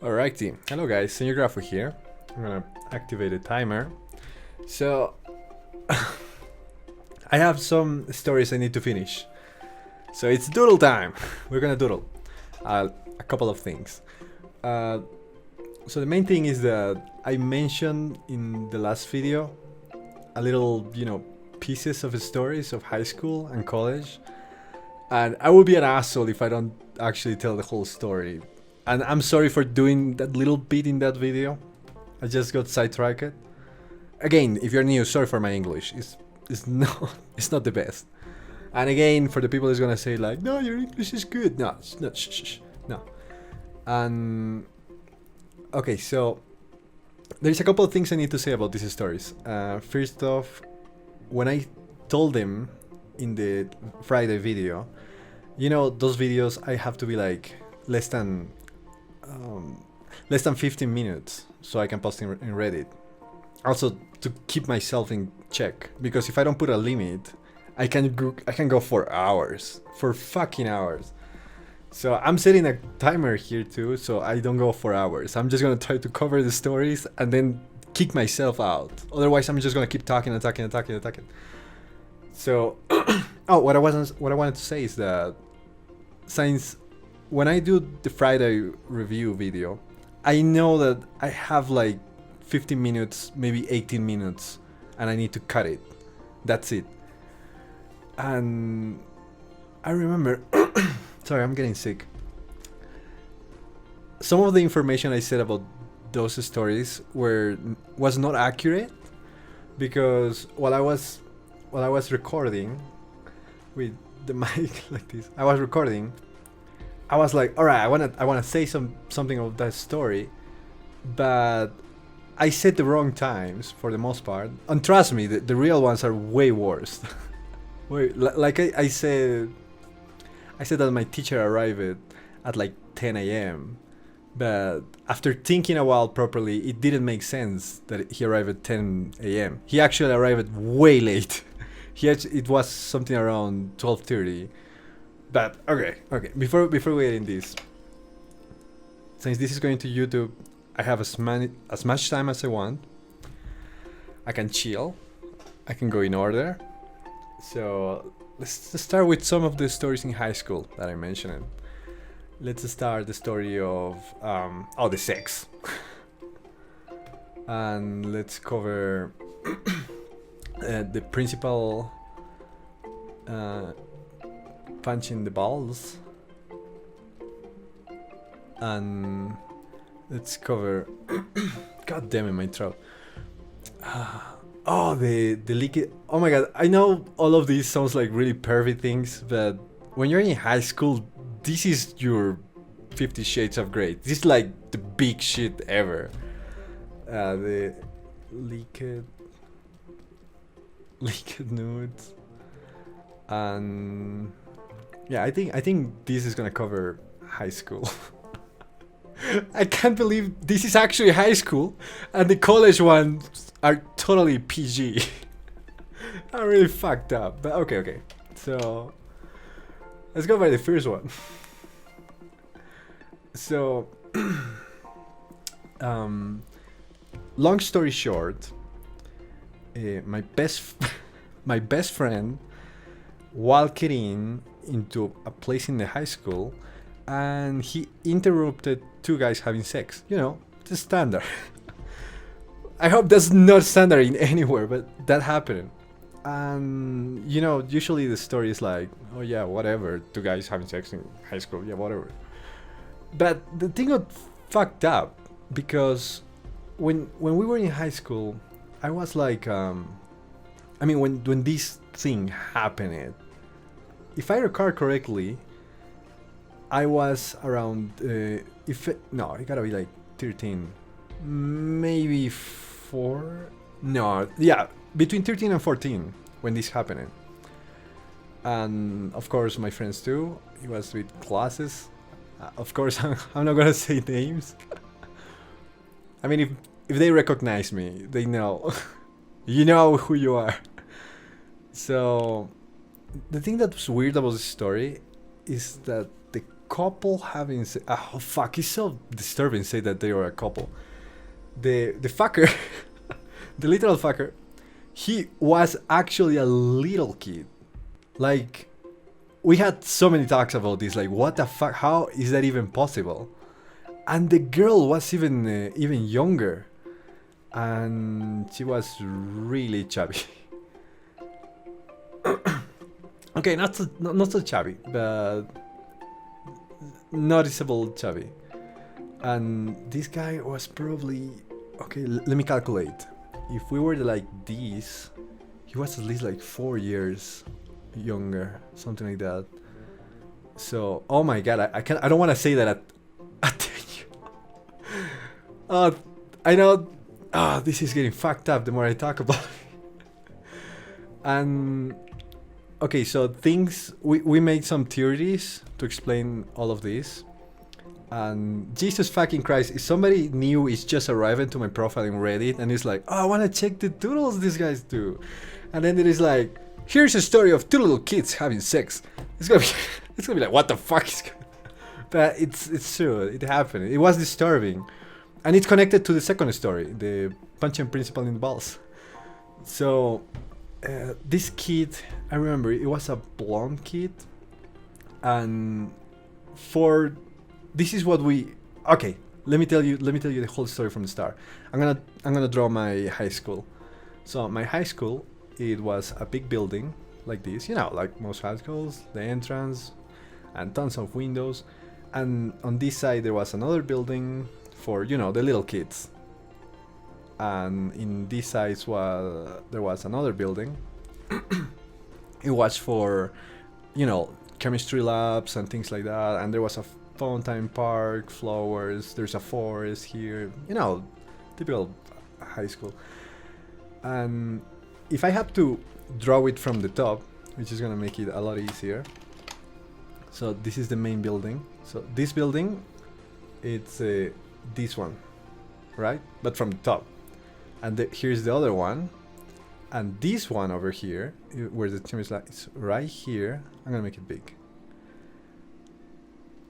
Alrighty, hello guys, SrGrafo here. I'm gonna activate a timer. So, I have some stories I need to finish. So it's doodle time. We're gonna doodle a couple of things. So the main thing is that I mentioned in the last video a little, pieces of stories of high school and college. And I would be an asshole if I don't actually tell the whole story. And I'm sorry for doing that little bit in that video. I just got sidetracked. Again, if you're new, sorry for my English. It's not the best. And again, for the people who's gonna say like, no, your English is good. No, it's not. No. And okay, so there's a couple of things I need to say about these stories. First off, when I told them in the Friday video, those videos I have to be like less than 15 minutes so I can post in Reddit. Also to keep myself in check, because if I don't put a limit, I can go for hours, for fucking hours. So I'm setting a timer here too, so I don't go for hours. I'm just gonna try to cover the stories and then kick myself out. Otherwise, I'm just gonna keep talking. So, what I wanted to say is that since when I do the Friday review video, I know that I have like 15 minutes, maybe 18 minutes, and I need to cut it. That's it. And I remember, sorry, I'm getting sick. Some of the information I said about those stories was not accurate, because while I was recording with the mic like this, I was like, all right, I wanna say something of that story, but I said the wrong times for the most part. And trust me, the real ones are way worse. Like I said that my teacher arrived at like 10 a.m. But after thinking a while properly, it didn't make sense that he arrived at 10 a.m. He actually arrived way late. It was something around 12:30. But okay. Before we get in this, since this is going to YouTube, I have as much time as I want. I can chill. I can go in order. So let's start with some of the stories in high school that I mentioned. Let's start the story of the sex. And let's cover the principal punching the balls, and let's cover god damn it, my throat. The leak. Oh my god, I know all of these sounds like really pervy things, but when you're in high school, this is your 50 Shades of Grey. This is like the big shit ever. The leaked nudes. And yeah, I think this is gonna cover high school. I can't believe this is actually high school, and the college ones are totally PG. I'm really fucked up, but okay. So let's go by the first one. So, long story short, my best friend walked into a place in the high school, and he interrupted two guys having sex. The standard. I hope that's not standard in anywhere, but that happened. And usually the story is like, oh yeah, whatever, two guys having sex in high school, yeah, whatever. But the thing got fucked up, because when we were in high school, I was like, when this thing happened, if I recall correctly, I was around it gotta be like 13, maybe 4. No, yeah, between 13 and 14 when this happened. And of course my friends too. It was with classes. Of course, I'm not gonna say names. I mean, if they recognize me, they know. You know who you are. So the thing that was weird about the story is that the couple having oh fuck, it's so disturbing to say that they were a couple. The fucker, the literal fucker, he was actually a little kid. Like, we had so many talks about this, like, what the fuck, how is that even possible? And the girl was even younger, and she was really chubby. Okay, not so chubby, but noticeable chubby. And this guy was probably, okay, let me calculate. If we were like this, he was at least like 4 years younger, something like that. So, oh my god, I don't want to say that at I know. This is getting fucked up the more I talk about it. And okay, so things, we made some theories to explain all of this. And Jesus fucking Christ, if somebody new is just arriving to my profile in Reddit and is like, oh, I want to check the doodles these guys do. And then it is like, here's a story of two little kids having sex. It's gonna be like, what the fuck is going on? But it's true, it happened. It was disturbing. And it's connected to the second story, the punching principal in the balls. So, this kid, I remember, it was a blonde kid. And this is what okay, let me tell you the whole story from the start. I'm gonna draw my high school. So my high school, it was a big building like this, you know, like most high schools, the entrance and tons of windows. And on this side there was another building for, you know, the little kids. And in this side there was another building. It was for, you know, chemistry labs and things like that. And there was a fountain park, flowers, there's a forest here, you know, typical high school. And if I have to draw it from the top, which is gonna make it a lot easier. So this is the main building. So this building, it's this one, right? But from the top. And here's the other one. And this one over here, where the team is like, it's right here. I'm gonna make it big.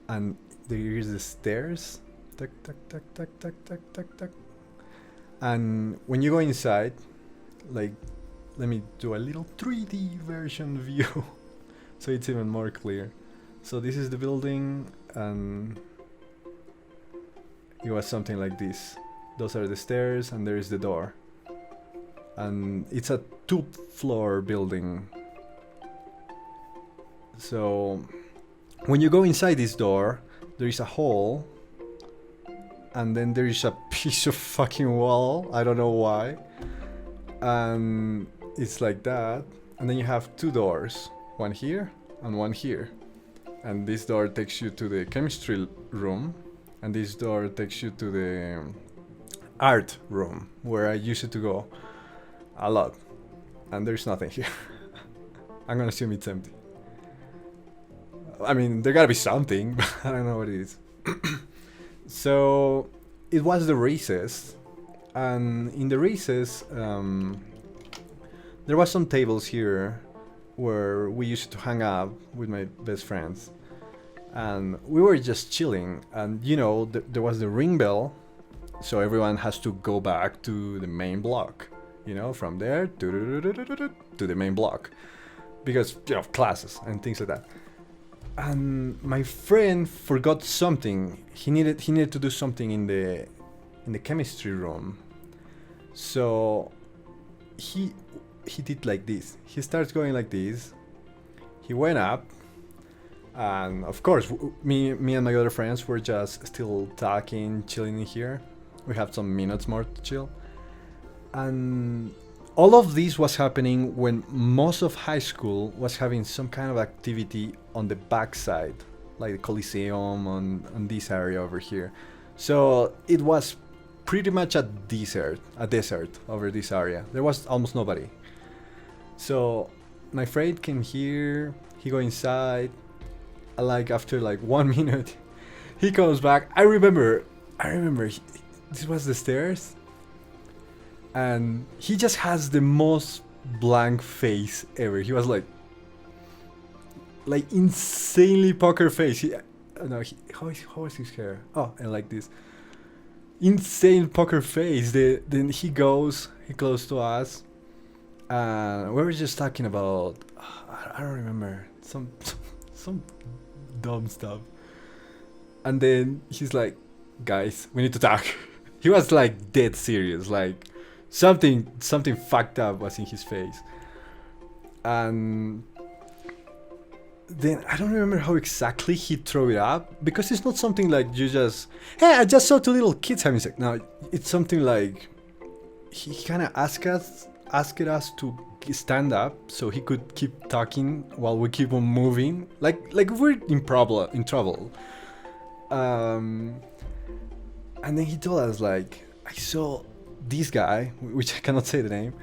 And here's the stairs. Tuck, tuck, tuck, tuck, tuck, tuck, tuck, tuck. And when you go inside, like, let me do a little 3D version view so it's even more clear. So this is the building, and it was something like this. Those are the stairs, and there is the door. And it's a 2-floor building. So when you go inside this door, there is a hole, and then there is a piece of fucking wall. I don't know why. And it's like that. And then you have 2 doors, one here and one here. And this door takes you to the chemistry room, and this door takes you to the art room, where I used to go a lot. And there's nothing here. I'm gonna assume it's empty. I mean, there gotta be something, but I don't know what it is. So it was the recess, and in the recess, there was some tables here where we used to hang out with my best friends, and we were just chilling. And you know, there was the ring bell, so everyone has to go back to the main block. You know, from there to the main block, because you know, classes and things like that. And my friend forgot something. He needed to do something in the chemistry room. So he did like this. He starts going like this. He went up, and of course me and my other friends were just still talking, chilling in here. We have some minutes more to chill. And all of this was happening when most of high school was having some kind of activity on the backside, like the Coliseum on this area over here. So it was pretty much a desert over this area. There was almost nobody. So my friend came here, he go inside, like after like 1 minute, he comes back. I remember, this was the stairs. And he just has the most blank face ever. He was like insanely poker face. no, how is his hair? Oh, and like this insane poker face. Then he goes close to us. We were just talking about I don't remember some dumb stuff. And then he's like, "Guys, we need to talk." He was like dead serious, like something fucked up was in his face. And then I don't remember how exactly he threw it up, because it's not something like you just, hey, I just saw two little kids having sex. No, it's something like he kind of asked us to stand up so he could keep talking while we keep on moving, like we're in trouble. And then he told us, like, I saw this guy, which I cannot say the name.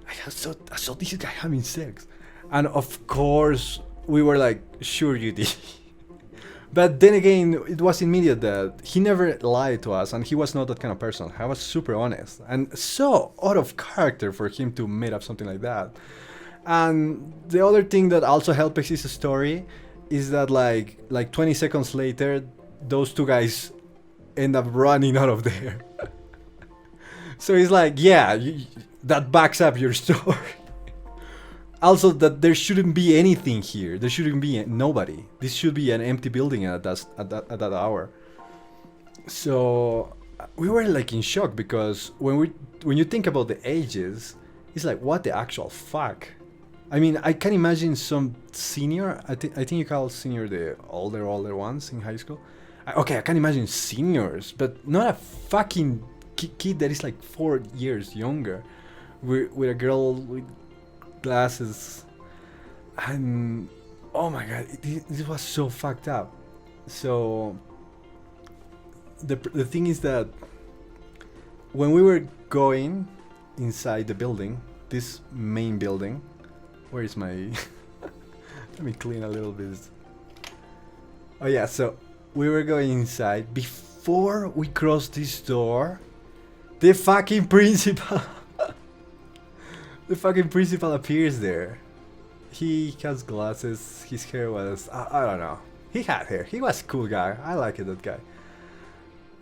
I saw this guy having sex, and of course we were like, sure you did. But then again, it was immediate that he never lied to us, and he was not that kind of person. I was super honest, and so out of character for him to make up something like that. And the other thing that also helped his story is that like 20 seconds later, those two guys end up running out of there. So he's like, yeah, that backs up your story. Also, that there shouldn't be anything here. There shouldn't be nobody. This should be an empty building at that hour. So we were like in shock, because when you think about the ages, it's like, what the actual fuck? I mean, I can imagine some senior. I think you call senior the older ones in high school. Okay, I can imagine seniors, but not a fucking kid that is like 4 years younger, with a girl with glasses. And oh my god, it was so fucked up. So the thing is that when we were going inside the building, this main building, where is my let me clean a little bit. Oh yeah, so we were going inside. Before we crossed this door, the fucking principal the fucking principal appears there. He has glasses. His hair was, I don't know. He had hair. He was a cool guy. I liked that guy.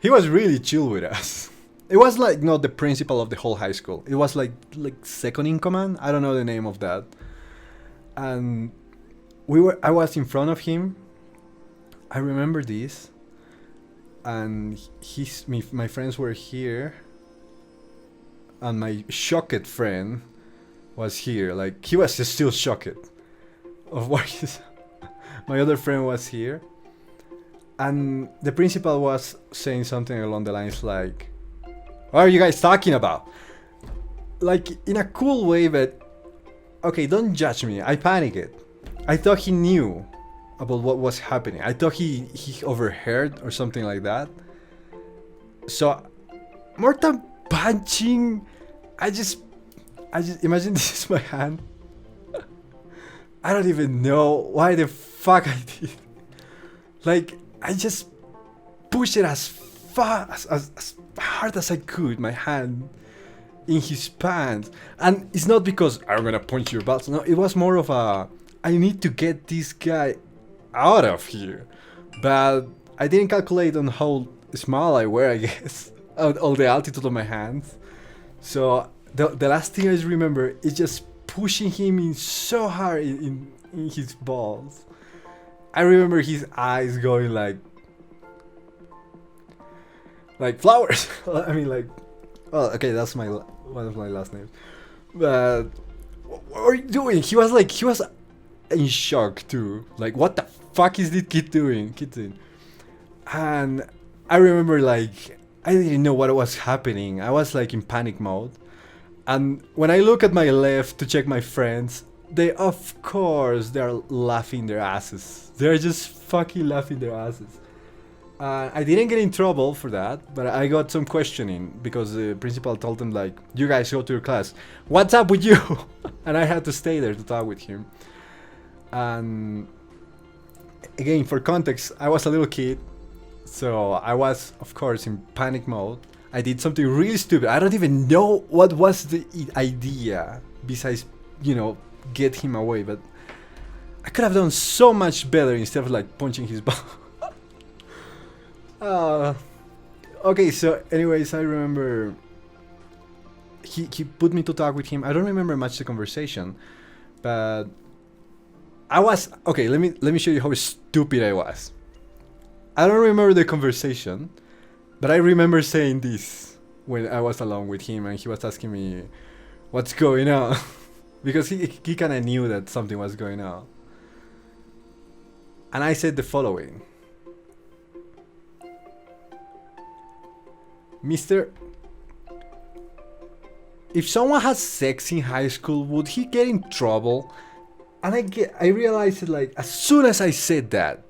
He was really chill with us. It was like not the principal of the whole high school. It was like second in command. I don't know the name of that. And I was in front of him. I remember this. And my friends were here. And my shocked friend was here. Like, he was still shocked of what my other friend was here. And the principal was saying something along the lines like, what are you guys talking about? Like, in a cool way, but okay, don't judge me. I panicked. I thought he knew about what was happening. I thought he overheard or something like that. So more than punching, I just imagine this is my hand. I don't even know why the fuck I did. Like, I just pushed it as far as hard as I could, my hand in his pants. And it's not because I'm gonna punch your balls. No, it was more of a, I need to get this guy out of here. But I didn't calculate on how small I were, I guess. All the altitude of my hands. So the last thing I remember is just pushing him in so hard in his balls. I remember his eyes going like flowers. I mean, like, well, okay, that's one of my last names. But what are you doing? He was in shock too. Like, what the fuck is this kid doing? And I remember, like, I didn't know what was happening. I was like in panic mode. And when I look at my left to check my friends, of course they're laughing their asses. They're just fucking laughing their asses. I didn't get in trouble for that, but I got some questioning because the principal told them, like, you guys go to your class. What's up with you? And I had to stay there to talk with him. And again, for context, I was a little kid. So I was, of course, in panic mode. I did something really stupid. I don't even know what was the idea besides, get him away. But I could have done so much better instead of like punching his ball. Uh, okay, so anyways, I remember he put me to talk with him. I don't remember much the conversation, but I was okay. Let me show you how stupid I was. I don't remember the conversation, but I remember saying this when I was alone with him and he was asking me what's going on because he kind of knew that something was going on. And I said the following: Mister, if someone has sex in high school, would he get in trouble? And I realized it like as soon as I said that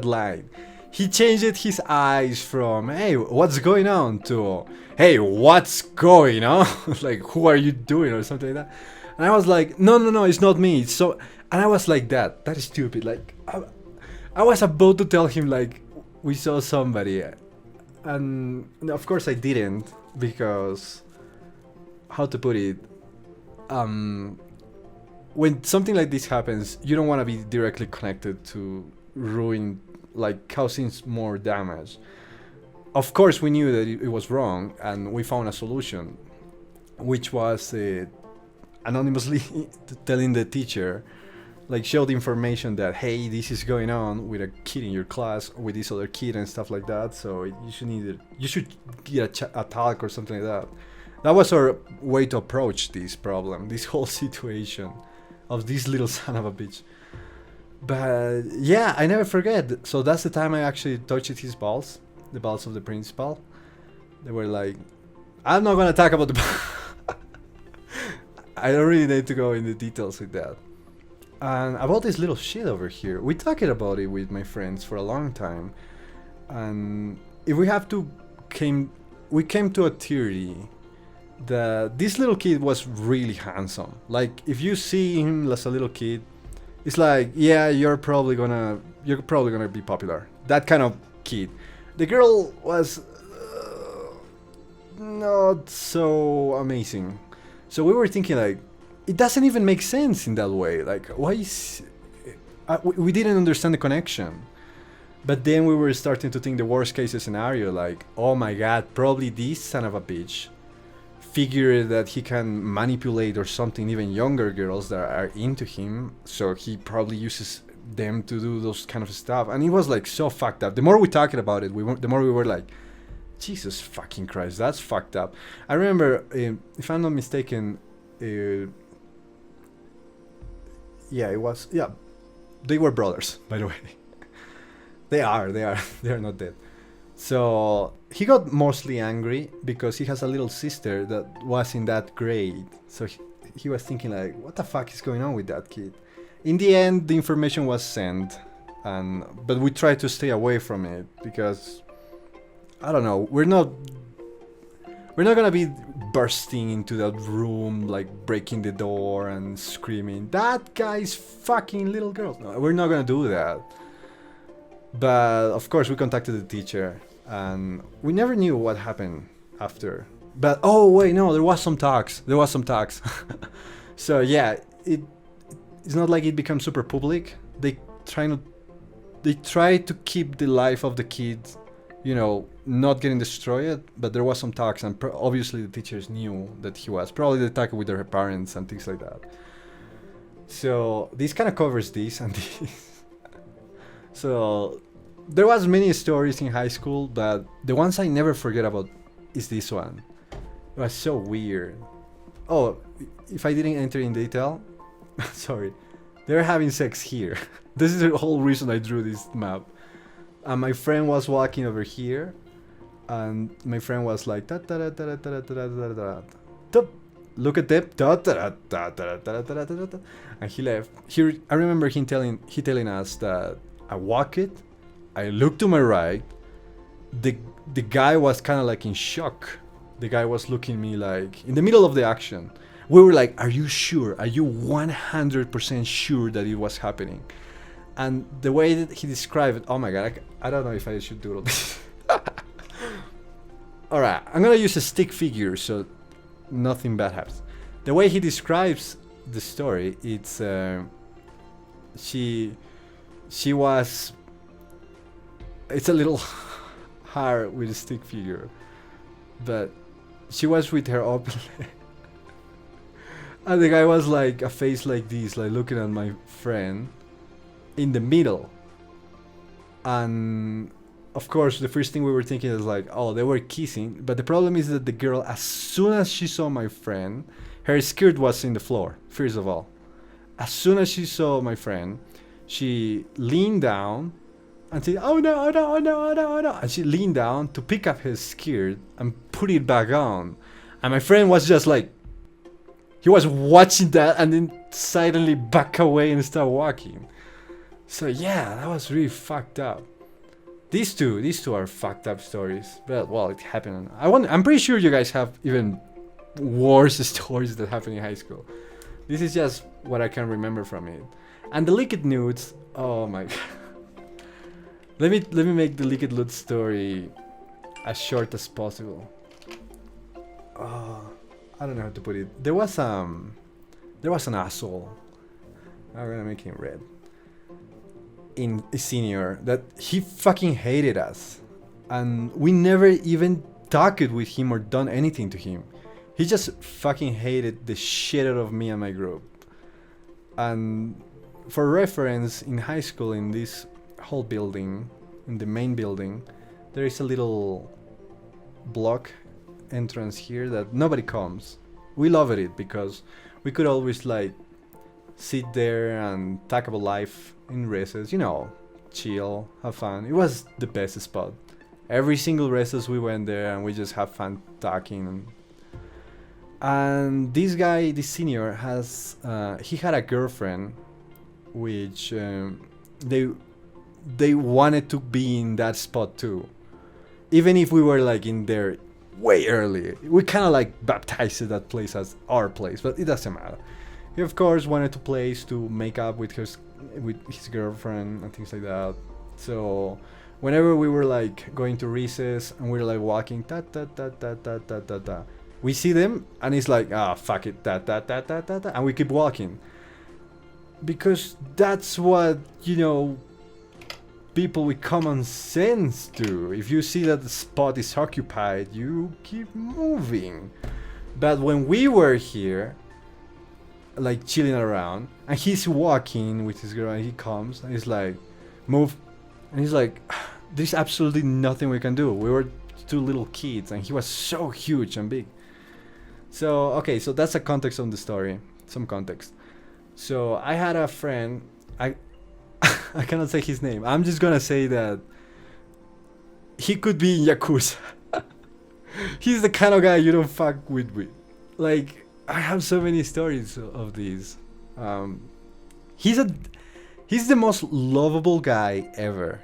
line, he changed his eyes from "Hey, what's going on?" to "Hey, what's going on?" Like, who are you doing or something like that. And I was like, no, it's not me. It's so, and I was like that is stupid. Like, I was about to tell him like we saw somebody, and of course I didn't because how to put it. When something like this happens, you don't want to be directly connected to ruin, like causing more damage. Of course, we knew that it was wrong, and we found a solution, which was anonymously telling the teacher, like, show the information that hey, this is going on with a kid in your class, with this other kid and stuff like that. So you should get a talk or something like that. That was our way to approach this problem, this whole situation of this little son of a bitch. But yeah, I never forget. So that's the time I actually touched his balls, the balls of the principal. They were like, I'm not gonna talk about the I don't really need to go into details with that. And about this little shit over here, we talked about it with my friends for a long time. And if we have to we came to a theory that this little kid was really handsome. Like, if you see him as a little kid, it's like, yeah, you're probably gonna be popular. That kind of kid. The girl was not so amazing. So we were thinking like, it doesn't even make sense in that way. Like, why is we didn't understand the connection. But then we were starting to think the worst case scenario, like, oh my god, probably this son of a bitch figure that he can manipulate or something even younger girls that are into him, so he probably uses them to do those kind of stuff. And it was like so fucked up. The more we talked about it, the more we were like, Jesus fucking Christ, that's fucked up. I remember, if I'm not mistaken, they were brothers, by the way. they are not dead. So he got mostly angry because he has a little sister that was in that grade. So he was thinking like, what the fuck is going on with that kid? In the end, the information was sent, but we tried to stay away from it because, I don't know, we're not gonna be bursting into that room, like breaking the door and screaming, that guy's fucking little girl. No, we're not gonna do that. But of course we contacted the teacher and we never knew what happened after. But oh wait, no, there was some talks. So yeah, it's not like it becomes super public. They try to keep the life of the kid, not getting destroyed. But there was some talks, and obviously the teachers knew that he was probably they talked with their parents and things like that. So this kind of covers this and this. So there was many stories in high school, but the ones I never forget about is this one. It was so weird. Oh, if I didn't enter in detail, sorry. They're having sex here. This is the whole reason I drew this map. And my friend was walking over here, and my friend was like, look at them, and he left. Here, I remember him telling us that I walked it, I looked to my right, the guy was kind of like in shock. The guy was looking at me like, in the middle of the action. We were like, are you sure? Are you 100% sure that it was happening? And the way that he described it, oh my god, I don't know if I should do all this. Alright, I'm gonna use a stick figure so nothing bad happens. The way he describes the story, it's she was it's a little hard with a stick figure, but she was with her open leg. And the guy was like a face like this, like looking at my friend in the middle. And of course, the first thing we were thinking is like, oh, they were kissing. But the problem is that the girl, as soon as she saw my friend, her skirt was in the floor, first of all. As soon as she saw my friend, she leaned down and said, oh no, oh no, oh no, oh no, oh no. And she leaned down to pick up his skirt and put it back on. And my friend was just like, he was watching that and then silently back away and start walking. So yeah, that was really fucked up. These two are fucked up stories. But well, it happened. I'm pretty sure you guys have even worse stories that happened in high school. This is just what I can remember from it. And the leaked nudes, oh my god. Let me make the leaked nudes story as short as possible. I don't know how to put it. There was an asshole. I'm gonna make him red. In a senior that he fucking hated us, and we never even talked with him or done anything to him. He just fucking hated the shit out of me and my group. And for reference, in high school, in this whole building, in the main building, there is a little block entrance here that nobody comes. We loved it because we could always like sit there and talk about life in recess, you know, chill, have fun. It was the best spot. Every single recess we went there and we just have fun talking. And this guy, this senior, he had a girlfriend, which they wanted to be in that spot too, even if we were like in there way early. We kind of like baptized that place as our place, but it doesn't matter. He of course wanted to place to make up with his girlfriend and things like that. So whenever we were like going to recess and we were like walking, ta ta ta ta ta ta ta ta, we see them and it's like, ah, fuck it, ta ta ta ta ta ta, and we keep walking because that's what, you know, people with common sense do. If you see that the spot is occupied, you keep moving. But when we were here, like chilling around, and he's walking with his girl, and he comes and he's like, move, and he's like, there's absolutely nothing we can do. We were two little kids and he was so huge and big. So okay, so that's the context of the story, some context. So I had a friend, I cannot say his name, I'm just gonna say that he could be in Yakuza. He's the kind of guy you don't fuck with. Like, I have so many stories of these. He's the most lovable guy ever.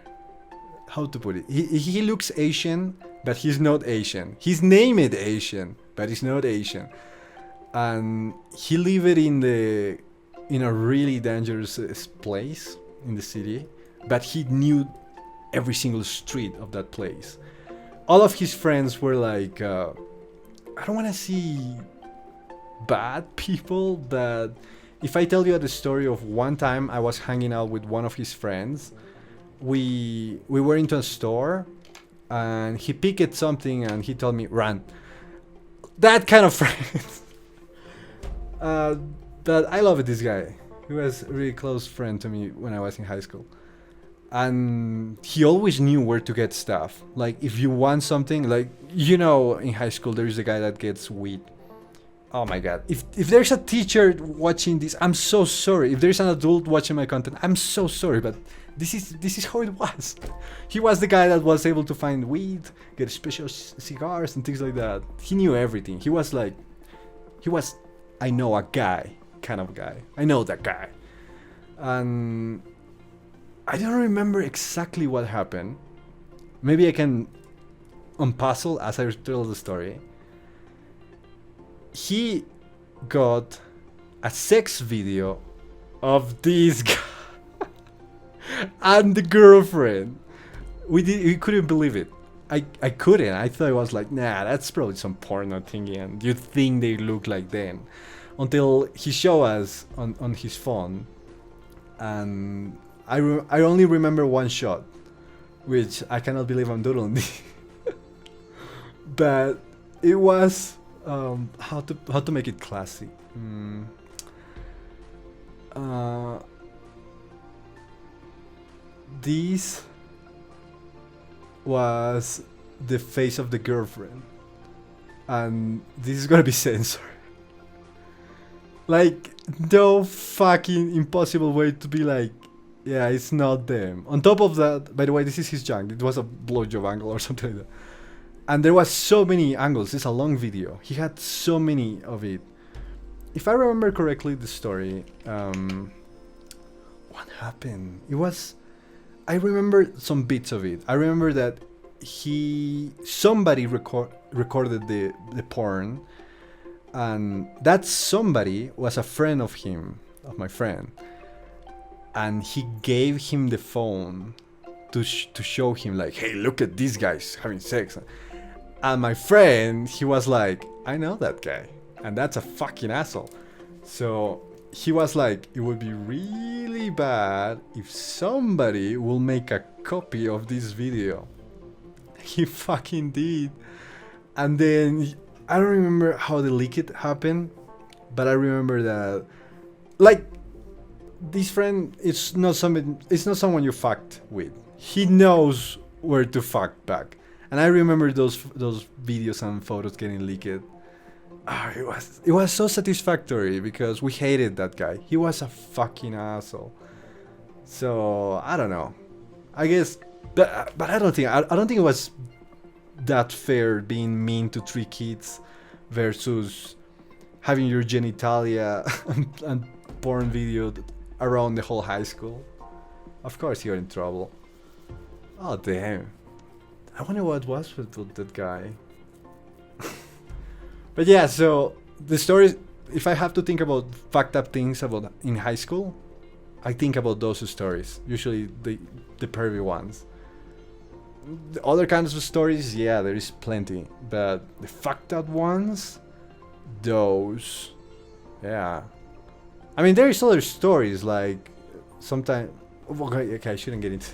How to put it? He looks Asian, but he's not Asian. He's named Asian, but he's not Asian. And he lived in a really dangerous place in the city, but he knew every single street of that place. All of his friends were like, I don't want to see bad people, but if I tell you the story of one time I was hanging out with one of his friends, we were into a store and he picked something and he told me, run. That kind of friends. But I love this guy. He was a really close friend to me when I was in high school. And he always knew where to get stuff. Like, if you want something, like, you know, in high school there is a guy that gets weed. Oh my god. If there's a teacher watching this, I'm so sorry. If there's an adult watching my content, I'm so sorry, but this is how it was. He was the guy that was able to find weed, get special cigars and things like that. He knew everything. He was I know a guy kind of guy. I know that guy. And I don't remember exactly what happened. Maybe I can unpuzzle as I tell the story. He got a sex video of this guy and the girlfriend. We couldn't believe it. I couldn't. I thought it was like, nah, that's probably some porno thingy, and you'd think they look like then. Until he showed us on his phone, and I only remember one shot. which I cannot believe I'm doodling. But it was how to make it classy. This was the face of the girlfriend, and this is gonna be censored. Like, no fucking impossible way to be like, yeah, it's not them. On top of that, by the way, this is his junk. It was a blowjob angle or something like that. And there was so many angles. It's a long video. He had so many of it. If I remember correctly, the story, what happened? It was, I remember some bits of it. I remember that somebody recorded the porn, and that somebody was a friend of him, of my friend, and he gave him the phone to show him, like, hey, look at these guys having sex. And my friend, he was like, I know that guy, and that's a fucking asshole. So he was like, it would be really bad if somebody will make a copy of this video. He fucking did. And then I don't remember how the leak it happened, but I remember that, like, this friend, it's not someone you fucked with. He knows where to fuck back. And I remember those videos and photos getting leaked. It was so satisfactory because we hated that guy. He was a fucking asshole. So I don't know. I guess, but I don't think it was that fair being mean to 3 kids versus having your genitalia and porn video around the whole high school. Of course you're in trouble. Oh damn. I wonder what was with that guy. But yeah, so the story, if I have to think about fucked up things about in high school, I think about those stories. Usually the pervy ones. The other kinds of stories, yeah, there is plenty. But the fucked up ones, those, yeah. I mean, there is other stories, like sometimes. Okay, I shouldn't get into.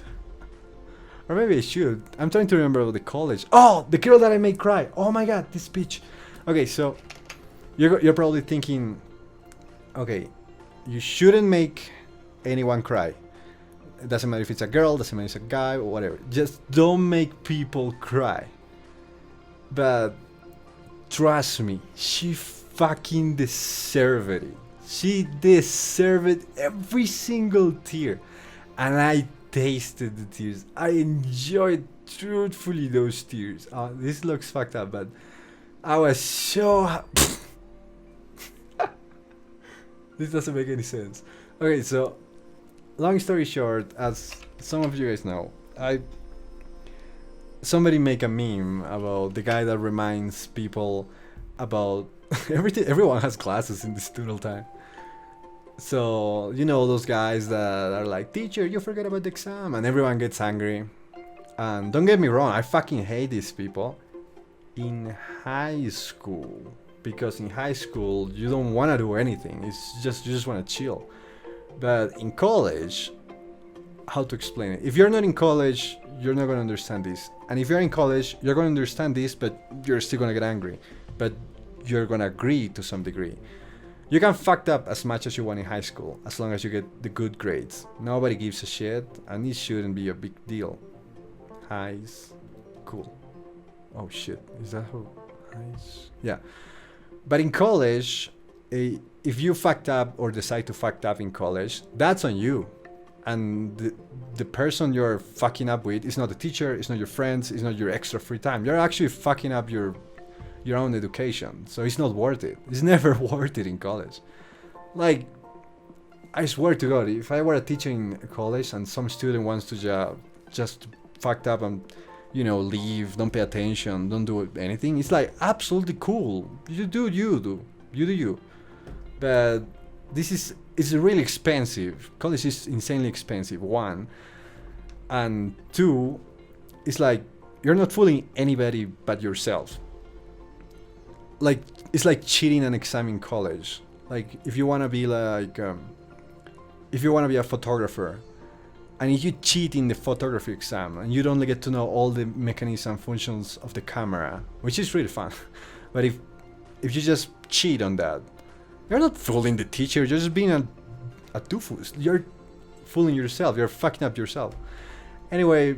Or maybe I should. I'm trying to remember about the college. Oh, the girl that I made cry. Oh my god, this bitch. Okay, so you're probably thinking, okay, you shouldn't make anyone cry. It doesn't matter if it's a girl, doesn't matter if it's a guy, or whatever. Just don't make people cry. But trust me, she fucking deserved it. She deserved every single tear. And I tasted the tears. I enjoyed truthfully those tears. This looks fucked up, but I was so this doesn't make any sense. Okay, so long story short, as some of you guys know, somebody make a meme about the guy that reminds people about everything. Everyone has classes in this doodle time. So, you know, those guys that are like, teacher, you forgot about the exam, and everyone gets angry. And don't get me wrong, I fucking hate these people. In high school, because in high school you don't want to do anything. It's just, you just want to chill. But in college, how to explain it? If you're not in college, you're not going to understand this. And if you're in college, you're going to understand this, but you're still going to get angry. But you're going to agree to some degree. You can fuck up as much as you want in high school, as long as you get the good grades. Nobody gives a shit, and it shouldn't be a big deal. High school. Oh shit, is that how nice? Yeah. But in college, if you fucked up or decide to fuck up in college, that's on you. And the person you're fucking up with is not the teacher, it's not your friends, it's not your extra free time. You're actually fucking up your own education. So it's not worth it. It's never worth it in college. Like, I swear to God, if I were a teacher in college and some student wants to just fucked up and, you know, leave, don't pay attention, don't do anything, it's like absolutely cool. You do you. But it's really expensive. College is insanely expensive, 1. And 2, it's like you're not fooling anybody but yourself. Like, it's like cheating an exam in college. Like, if you want to be like if you want to be a photographer And if you cheat in the photography exam and you don't get to know all the mechanisms and functions of the camera, which is really fun, but if you just cheat on that, you're not fooling the teacher, you're just being a doofus. You're fooling yourself, you're fucking up yourself. Anyway,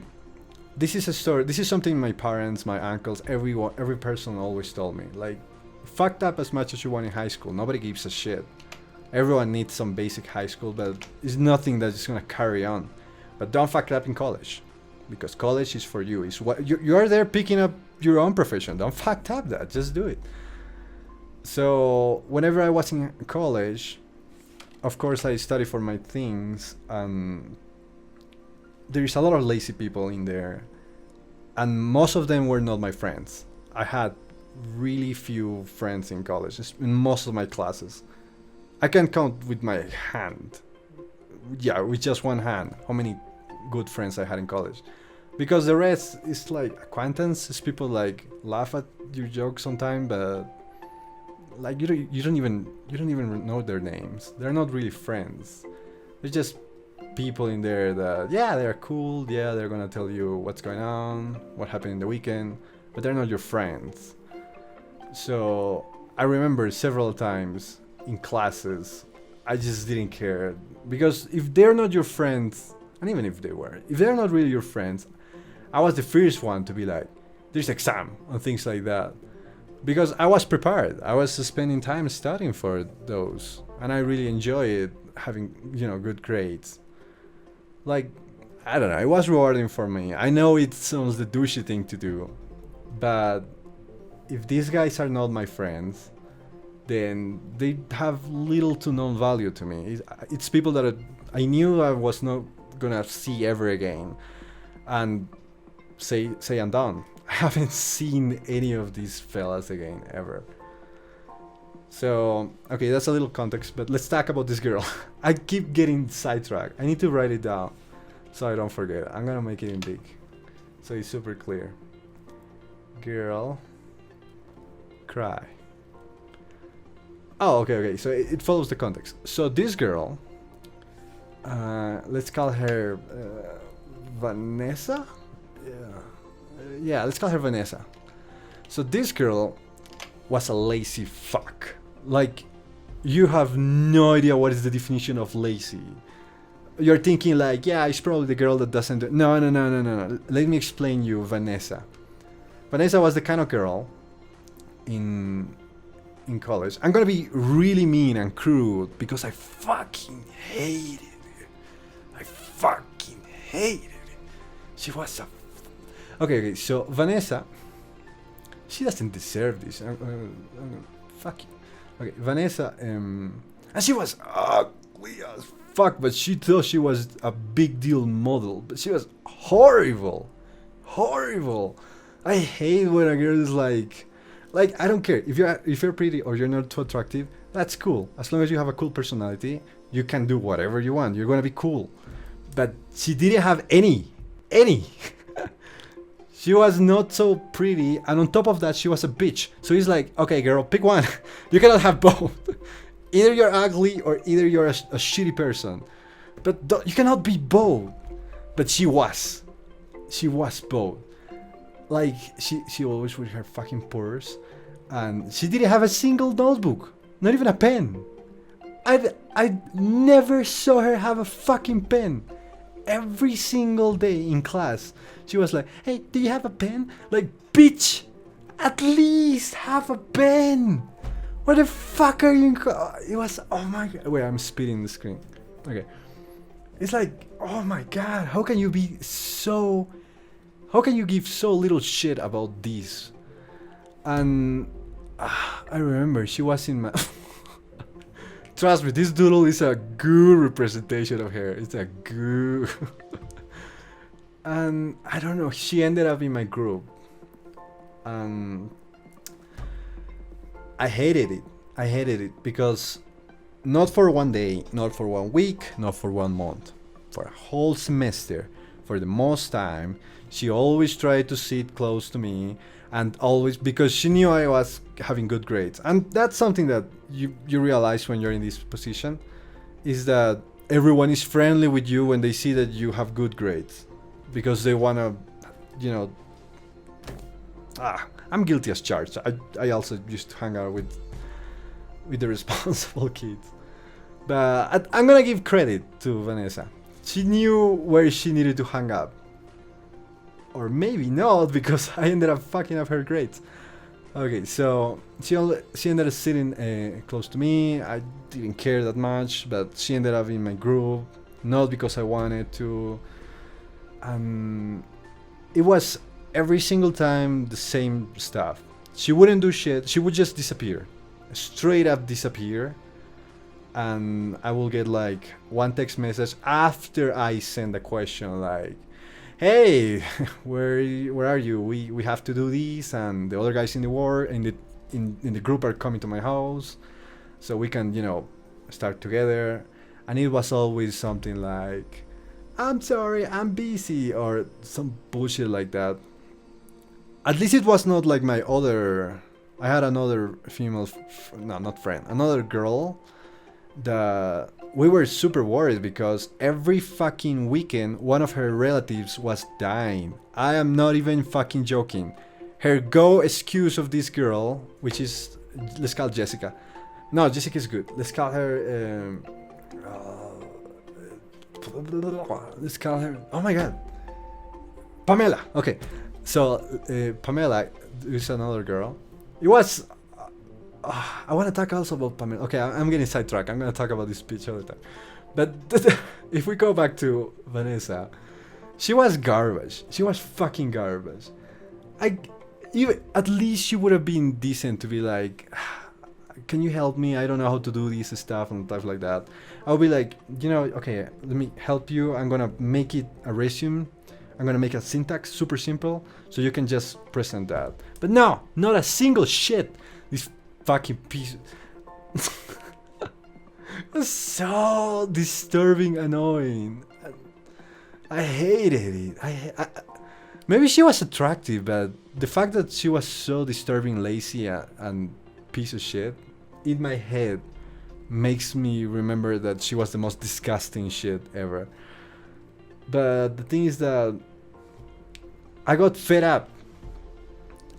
this is a story, this is something my parents, my uncles, every person always told me. Like, fucked up as much as you want in high school, nobody gives a shit. Everyone needs some basic high school, but it's nothing that's just gonna carry on. But don't fuck it up in college, because college is for you. It's what you're there picking up your own profession. Don't fuck up that. Just do it. So whenever I was in college, of course I studied for my things, and there is a lot of lazy people in there, and most of them were not my friends. I had really few friends in college, in most of my classes. I can count with my hand. Yeah, with just one hand, how many good friends I had in college, because the rest is like acquaintances. People like laugh at your jokes sometimes, but like you don't even know their names. They're not really friends. They're just people in there that, yeah, they're cool, yeah, they're gonna tell you what's going on, what happened in the weekend, but they're not your friends. So I remember several times in classes I just didn't care, because if they're not your friends, and even if they're not really your friends, I was the first one to be like, there's exam and things like that, because I was prepared. I was spending time studying for those, and I really enjoyed having, good grades. Like, I don't know, it was rewarding for me. I know it sounds the douchey thing to do, but if these guys are not my friends, then they have little to no value to me. It's people that I knew I was not gonna see ever again, and say I'm done. I haven't seen any of these fellas again ever. So okay, that's a little context, but let's talk about this girl. I keep getting sidetracked. I need to write it down so I don't forget. I'm gonna make it in big so it's super clear. Girl cry. Oh, okay. So it follows the context. So this girl, let's call her Vanessa. Yeah, let's call her Vanessa. So this girl was a lazy fuck. Like, you have no idea what is the definition of lazy. You're thinking like, yeah, it's probably the girl that doesn't do. No. Let me explain you Vanessa. Vanessa was the kind of girl in college. I'm gonna be really mean and crude because I fucking hated it. She was a... Okay, so Vanessa, she doesn't deserve this. Fuck you. Okay, Vanessa, and she was ugly as fuck, but she thought she was a big deal model, but she was horrible. I hate when a girl is like, I don't care if you're pretty or you're not too attractive. That's cool. As long as you have a cool personality, you can do whatever you want. You're gonna be cool. But she didn't have any. She was not so pretty, and on top of that, she was a bitch. So he's like, okay, girl, pick one. You cannot have both. Either you're ugly or either you're a shitty person. But you cannot be both. But she was both. Like, she always with her fucking purse, and she didn't have a single notebook, not even a pen. I never saw her have a fucking pen. Every single day in class, she was like, hey, do you have a pen? Like, bitch, at least have a pen. What the fuck are you it was, oh my god. Wait, I'm spitting the screen. Okay. It's like, oh my god, how can you give so little shit about this? And I remember she was in my... Trust me, this doodle is a good representation of her. It's a good... And I don't know, she ended up in my group. And I hated it because not for one day, not for 1 week, not for 1 month, for a whole semester, for the most time, she always tried to sit close to me, and always, because she knew I was having good grades. And that's something that you realize when you're in this position, is that everyone is friendly with you when they see that you have good grades, because they wanna, you know. I'm guilty as charged. I also used to hang out with the responsible kids. But I'm gonna give credit to Vanessa. She knew where she needed to hang up. Or maybe not, because I ended up fucking up her grades. Okay, so she ended up sitting close to me. I didn't care that much, but she ended up in my group, not because I wanted to. It was every single time the same stuff. She wouldn't do shit. She would just disappear, straight up disappear, and I will get like one text message after I send a question like, "Hey, where are you? We have to do this, and the other guys in the war in the group are coming to my house, so we can start together." And it was always something like, "I'm sorry, I'm busy," or some bullshit like that. At least it was not like my other. I had another female, not friend, another girl. That we were super worried because every fucking weekend one of her relatives was dying. I am not even fucking joking. Her excuse of this girl, which is, let's call Jessica. No, Jessica is good. Let's call her. Let's call her. Oh my god, Pamela. Okay, so Pamela is another girl. It was. I want to talk also about Pamela. Okay, I'm getting sidetracked. I'm going to talk about this bitch all the time. But if we go back to Vanessa, she was garbage. She was fucking garbage. At least she would have been decent to be like, "Can you help me? I don't know how to do this stuff," and stuff like that. I'll be like, okay, let me help you. I'm going to make it a resume. I'm going to make a syntax super simple so you can just present that. But no, not a single shit. This fucking piece. It's so disturbing, annoying. I hated it. Maybe she was attractive, but the fact that she was so disturbing, lazy, and piece of shit, in my head, makes me remember that she was the most disgusting shit ever. But the thing is that I got fed up.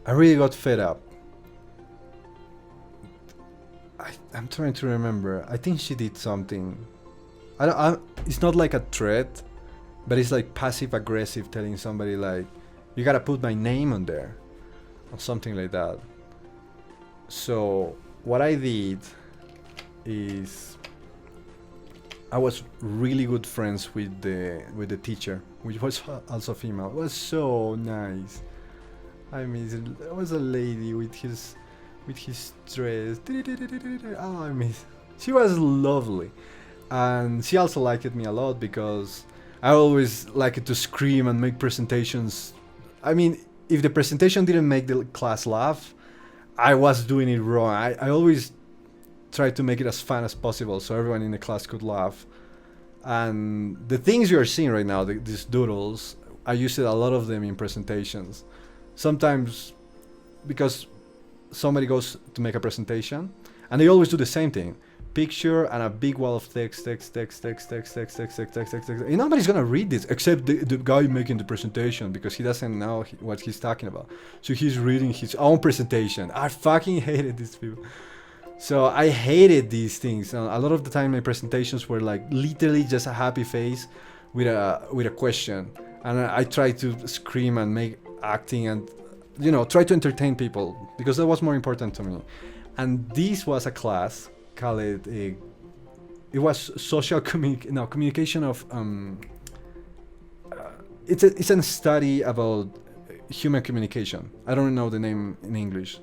I really got fed up. I'm trying to remember. I think she did something. It's not like a threat, but it's like passive aggressive, telling somebody like, "You gotta put my name on there," or something like that. So what I did is I was really good friends with the teacher, which was also female. It was so nice. I mean, it was a lady with his dress. Oh, I miss. She was lovely, and she also liked me a lot because I always liked to scream and make presentations. I mean, if the presentation didn't make the class laugh, I was doing it wrong. I always tried to make it as fun as possible so everyone in the class could laugh. And the things you are seeing right now, these doodles, I used a lot of them in presentations. Sometimes because somebody goes to make a presentation and they always do the same thing: picture and a big wall of text. And nobody's gonna read this except the guy making the presentation, because he doesn't know what he's talking about, so he's reading his own presentation. I fucking hated these people. So I hated these things. A lot of the time my presentations were like literally just a happy face with a question, and I tried to scream and make acting and try to entertain people, because that was more important to me. And this was a class called it was social communication of it's a study about human communication. I don't know the name in English,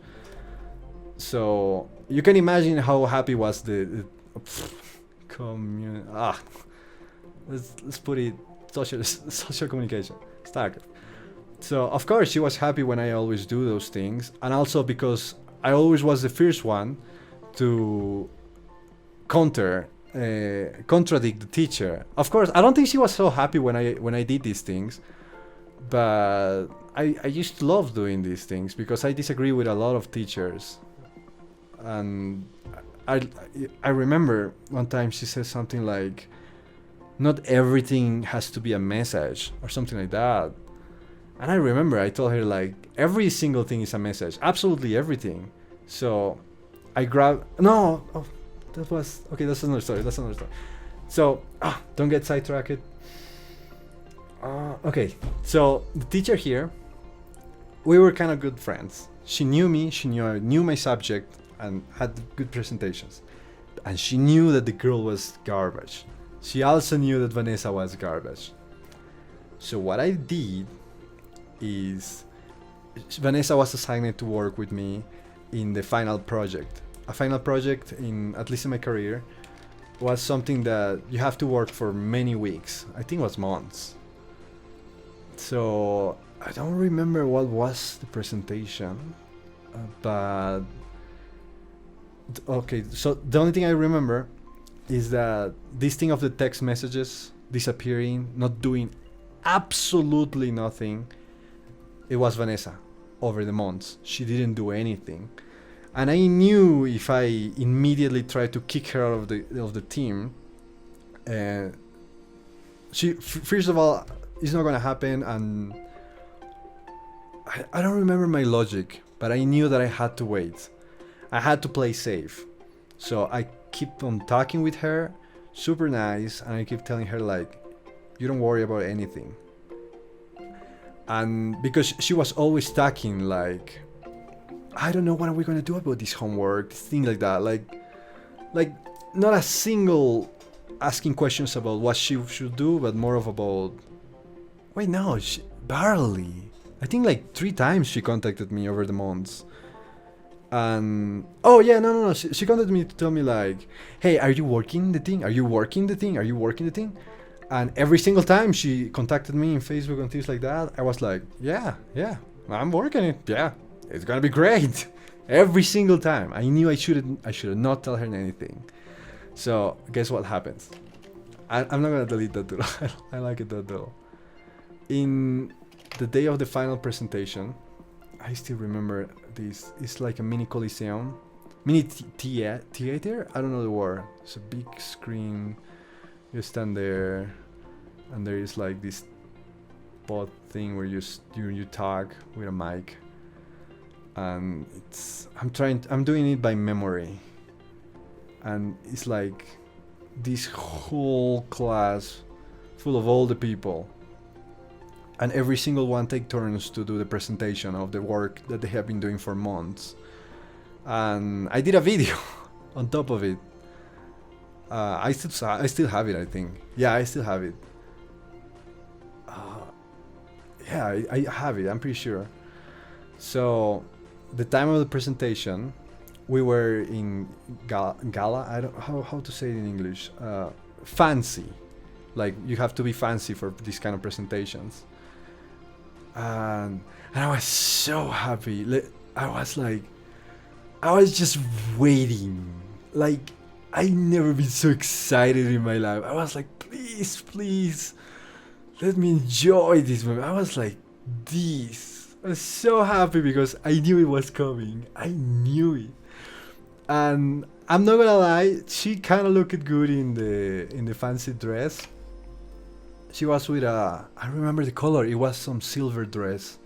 so you can imagine how happy was the let's put it social communication stack. So of course she was happy when I always do those things, and also because I always was the first one to contradict the teacher. Of course, I don't think she was so happy when I did these things, but I used to love doing these things because I disagree with a lot of teachers. And I remember one time she said something like, not everything has to be a message or something like that. And I remember I told her like every single thing is a message, absolutely everything. So I grabbed that was okay. That's another story. So don't get sidetracked. Okay, so the teacher here, we were kind of good friends. She knew me. She knew I knew my subject and had good presentations. And she knew that the girl was garbage. She also knew that Vanessa was garbage. So what I did is Vanessa was assigned to work with me in the final project. A final project, in at least in my career, was something that you have to work for many weeks. I think it was months. So I don't remember what was the presentation, but okay. So the only thing I remember is that this thing of the text messages disappearing, not doing absolutely nothing. It was Vanessa over the months. She didn't do anything, and I knew if I immediately tried to kick her out of the team, she first of all, it's not gonna happen. And I don't remember my logic, but I knew that I had to wait. I had to play safe, so I keep on talking with her, super nice, and I keep telling her like, "You don't worry about anything." And because she was always talking like, I don't know what are we gonna do about this homework, things like that, like not a single asking questions about what she should do, but more of about, wait, no, she barely. I think like 3 times she contacted me over the months. And oh yeah, no, she contacted me to tell me like, hey, are you working the thing? Are you working the thing? Are you working the thing? And every single time she contacted me in Facebook and things like that, I was like, yeah, I'm working it. Yeah, it's gonna be great. Every single time. I knew I should not tell her anything. So guess what happens? I'm not gonna delete that doodle. I like it, that doodle. In the day of the final presentation, I still remember this. It's like a mini coliseum, mini theater. I don't know the word. It's a big screen. You stand there, and there is like this pod thing where you talk with a mic, and I'm doing it by memory, and it's like this whole class full of all the people, and every single one take turns to do the presentation of the work that they have been doing for months. And I did a video on top of it. I still have it, I think. Yeah, I still have it. Yeah, I have it, I'm pretty sure. So the time of the presentation, we were in gala. I don't how to say it in English. Fancy, like you have to be fancy for these kind of presentations. And I was so happy. I was just waiting. Like I never been so excited in my life. I was like, please, let me enjoy this moment. I was like, this. I was so happy because I knew it was coming. I knew it. And I'm not gonna lie, she kind of looked good in the fancy dress. She was with I remember the color. It was some silver dress.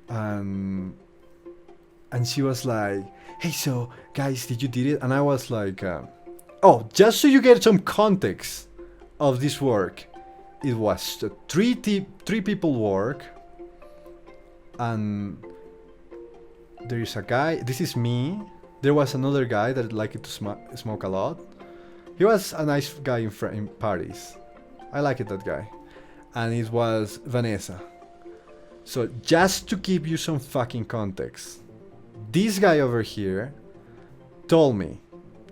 And she was like, hey, so guys, did you did it? And I was like, oh, just so you get some context of this work, it was three people work, and there is a guy. This is me. There was another guy that liked to smoke a lot. He was a nice guy in parties. I liked that guy. And it was Vanessa. So just to give you some fucking context, this guy over here told me,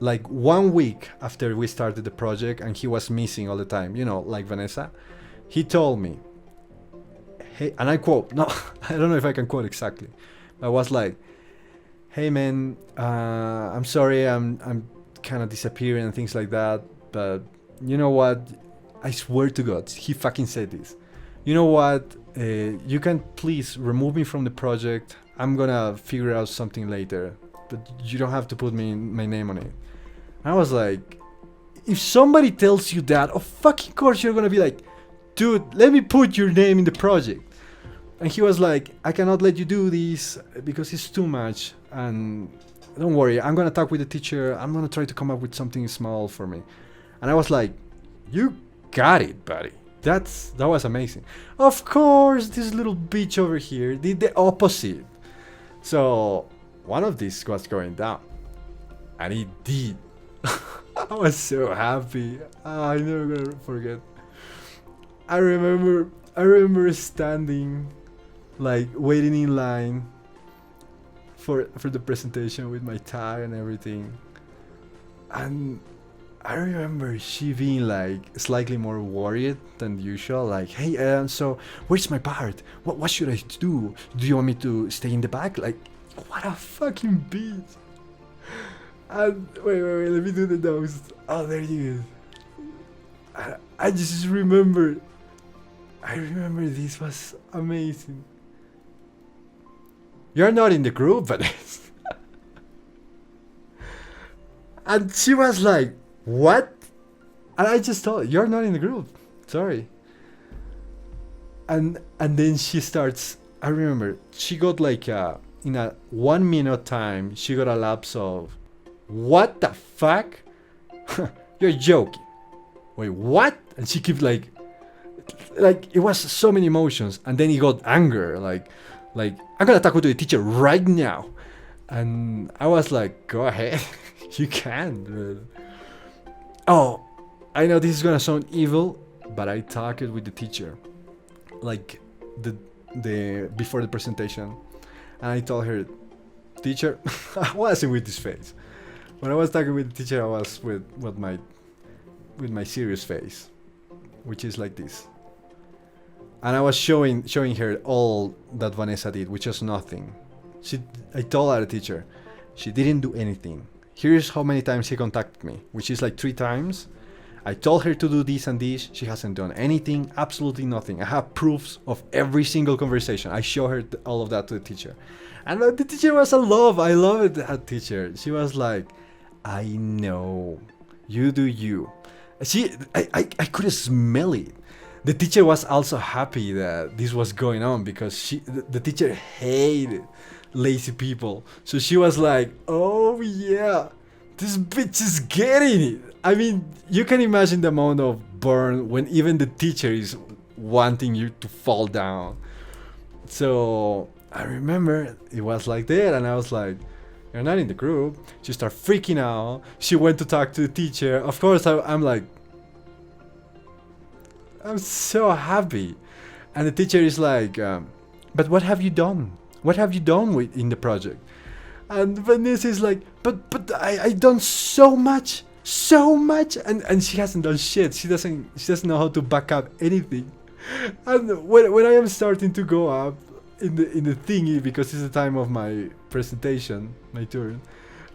like 1 week after we started the project and he was missing all the time, you know, like Vanessa, he told me, hey, and I quote, no, I don't know if I can quote exactly, but I was like, hey man, I'm sorry, I'm kind of disappearing and things like that, but you know what, I swear to God, he fucking said this, you know what, you can please remove me from the project. I'm gonna figure out something later, but you don't have to put my name on it. And I was like, if somebody tells you that, of fucking course you're gonna be like, dude, let me put your name in the project. And he was like, I cannot let you do this because it's too much. And don't worry, I'm gonna talk with the teacher. I'm gonna try to come up with something small for me. And I was like, you got it, buddy. That was amazing. Of course, this little bitch over here did the opposite. So one of these was going down, and it did. I was so happy. I'm never gonna forget. I remember standing, like waiting in line for the presentation with my tie and everything, and I remember she being like slightly more worried than usual, like, hey, so where's my part? What should I do? Do you want me to stay in the back? Like, what a fucking bitch. And wait, let me do the nose. Oh, there you go. I just remember. I remember this was amazing. You're not in the group, but and she was like, what? And I just told her, you're not in the group. Sorry. And then she starts. I remember she got like in a 1 minute time, she got a lapse of, what the fuck? You're joking. Wait, what? And she kept like it was so many emotions, and then he got anger, like I'm gonna talk to the teacher right now. And I was like, go ahead. You can. Oh, I know this is gonna sound evil, but I talked with the teacher, like the before the presentation, and I told her, teacher, I wasn't with this face. When I was talking with the teacher, I was with my serious face, which is like this. And I was showing her all that Vanessa did, which was nothing. I told her, the teacher, she didn't do anything. Here's how many times she contacted me, which is like 3 times. I told her to do this and this. She hasn't done anything, absolutely nothing. I have proofs of every single conversation. I show her all of that to the teacher. And the teacher was a love. I loved that teacher. She was like, I know, you do you. I could smell it. The teacher was also happy that this was going on because the teacher hated lazy people. So she was like, oh yeah, this bitch is getting it. I mean, you can imagine the amount of burn when even the teacher is wanting you to fall down. So I remember it was like that, and I was like, you're not in the group. She started freaking out. She went to talk to the teacher. Of course, I'm like, I'm so happy. And the teacher is like, but what have you done? What have you done in the project? And Vanessa is like, but I done so much, and she hasn't done shit. She doesn't know how to back up anything. And when I am starting to go up in the thingy, because it's the time of my presentation, my turn,